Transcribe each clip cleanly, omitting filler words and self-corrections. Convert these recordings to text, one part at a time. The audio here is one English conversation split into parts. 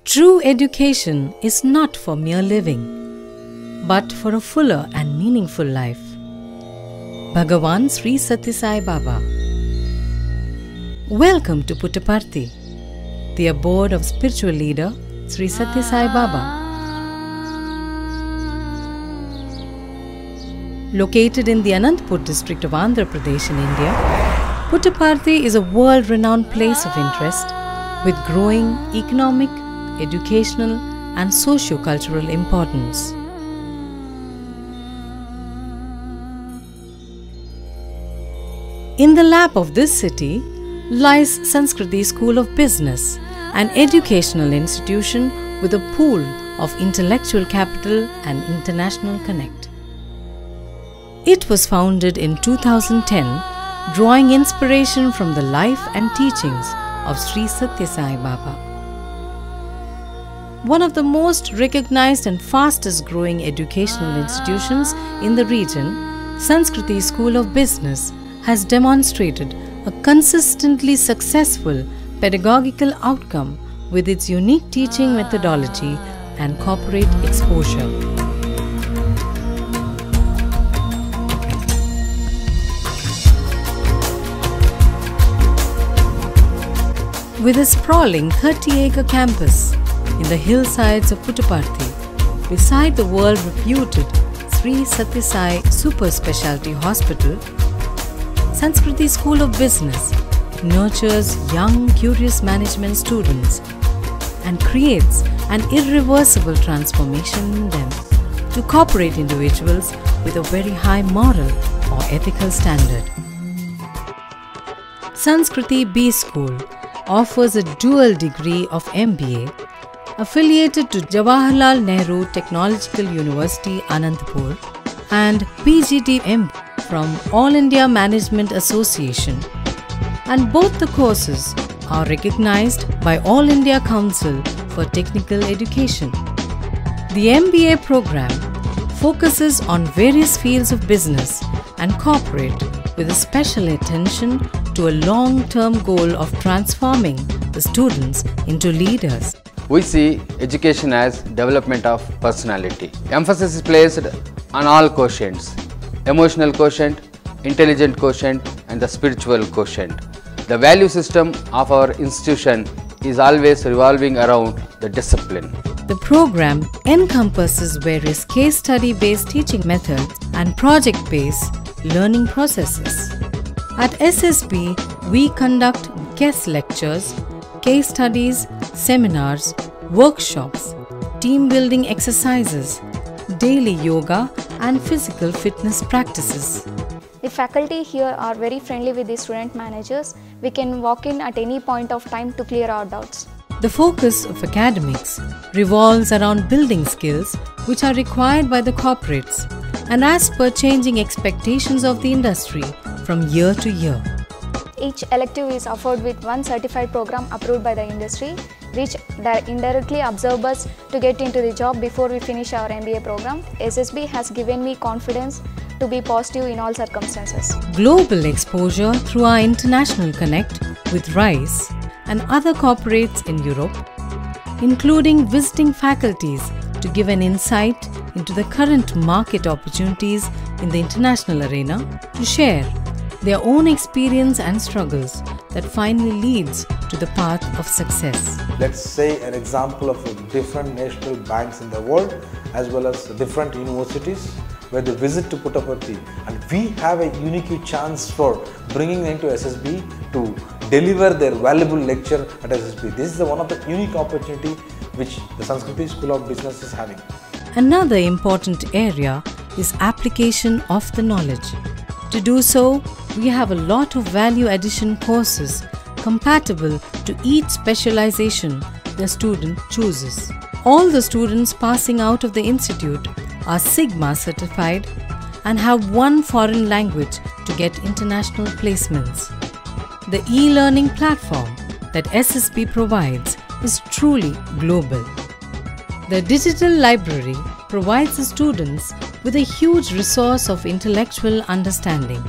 True education is not for mere living, but for a fuller and meaningful life. Bhagavan Sri Sathya Sai Baba. Welcome to Puttaparthi, the abode of spiritual leader Sri Sathya Sai Baba. Located in the Anantapur district of Andhra Pradesh in India, Puttaparthi is a world-renowned place of interest with growing economic, educational and socio-cultural importance. In the lap of this city lies Sanskriti School of Business, an educational institution with a pool of intellectual capital and international connect. It was founded in 2010, drawing inspiration from the life and teachings of Sri Sathya Sai Baba. One of the most recognized and fastest growing educational institutions in the region, Sanskriti School of Business has demonstrated a consistently successful pedagogical outcome with its unique teaching methodology and corporate exposure. With a sprawling 30-acre campus in the hillsides of Puttaparthi, beside the world-reputed Sri Sathya Sai Super Specialty Hospital, Sanskriti School of Business nurtures young, curious management students and creates an irreversible transformation in them to corporate individuals with a very high moral or ethical standard. Sanskriti B School offers a dual degree of MBA affiliated to Jawaharlal Nehru Technological University, Anantapur, and PGDM from All India Management Association, and both the courses are recognized by All India Council for Technical Education. The MBA program focuses on various fields of business and corporate with a special attention to a long-term goal of transforming the students into leaders. We see education as development of personality. Emphasis is placed on all quotients: emotional quotient, intelligent quotient and the spiritual quotient. The value system of our institution is always revolving around the discipline. The program encompasses various case study-based teaching methods and project-based learning processes. At SSB, we conduct guest lectures, case studies, seminars, workshops, team building exercises, daily yoga and physical fitness practices. The faculty here are very friendly with the student managers. We can walk in at any point of time to clear our doubts. The focus of academics revolves around building skills which are required by the corporates and as per changing expectations of the industry from year to year. Each elective is offered with one certified program approved by the industry, which indirectly observe us to get into the job before we finish our MBA program. SSB has given me confidence to be positive in all circumstances. Global exposure through our international connect with RISE and other corporates in Europe, including visiting faculties to give an insight into the current market opportunities in the international arena, to share their own experience and struggles that finally leads to the path of success. Let's say an example of different national banks in the world as well as different universities where they visit to Puttaparthi, and we have a unique chance for bringing them to SSB to deliver their valuable lecture at SSB. This is one of the unique opportunity which the Sanskriti School of Business is having. Another important area is application of the knowledge. To do so, we have a lot of value addition courses compatible to each specialization the student chooses. All the students passing out of the institute are Sigma certified and have one foreign language to get international placements. The e-learning platform that SSB provides is truly global. The digital library provides the students with a huge resource of intellectual understanding.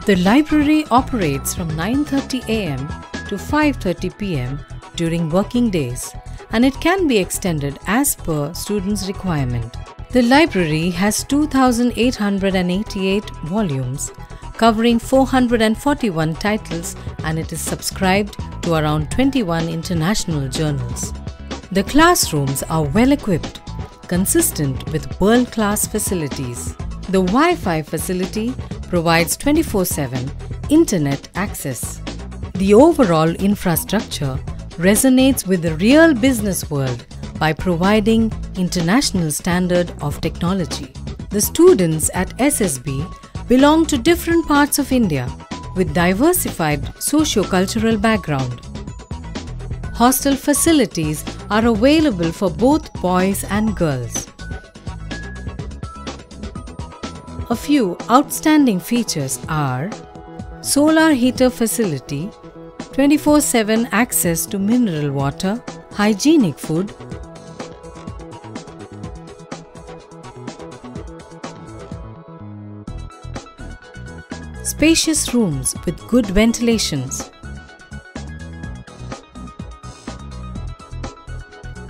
The library operates from 9:30 a.m. to 5:30 p.m. during working days, and it can be extended as per students' requirement. The library has 2,888 volumes covering 441 titles, and it is subscribed to around 21 international journals. The classrooms are well equipped, consistent with world-class facilities. The Wi-Fi facility provides 24/7 internet access. The overall infrastructure resonates with the real business world by providing international standard of technology. The students at SSB belong to different parts of India with diversified socio-cultural background. Hostel facilities are available for both boys and girls. A few outstanding features are solar heater facility, 24/7 access to mineral water, hygienic food, spacious rooms with good ventilations.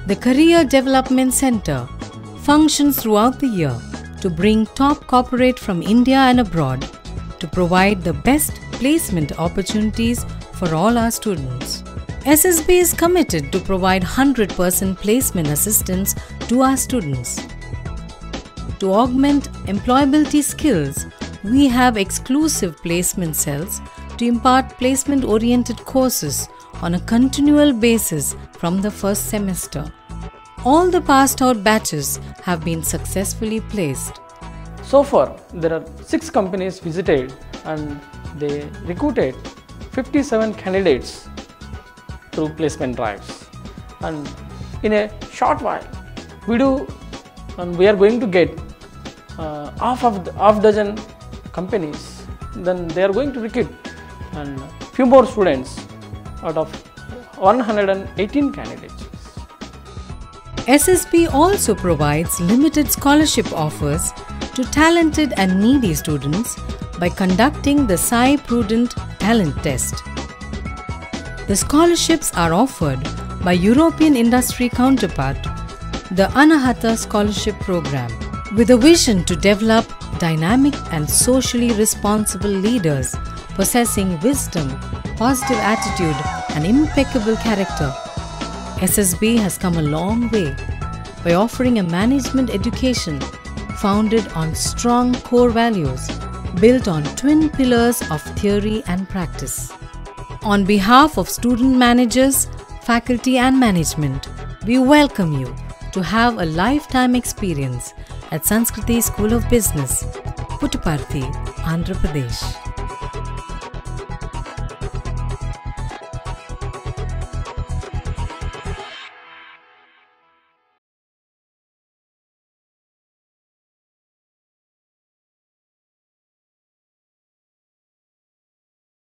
The Career Development Center functions throughout the year to bring top corporate from India and abroad to provide the best placement opportunities for all our students. SSB is committed to provide 100% placement assistance to our students. To augment employability skills, we have exclusive placement cells to impart placement-oriented courses on a continual basis from the first semester. All the passed-out batches have been successfully placed. So far, there are 6 companies visited and they recruited 57 candidates through placement drives. And in a short while, we are going to get half dozen companies. Then they are going to recruit and few more students out of 118 candidates. SSB also provides limited scholarship offers to talented and needy students by conducting the Sai Prudent Talent Test. The scholarships are offered by European industry counterpart, the Anahata Scholarship Program, with a vision to develop dynamic and socially responsible leaders possessing wisdom, positive attitude, and impeccable character. SSB has come a long way by offering a management education founded on strong core values built on twin pillars of theory and practice. On behalf of student managers, faculty and management, we welcome you to have a lifetime experience at Sanskriti School of Business, Puttaparthi, Andhra Pradesh.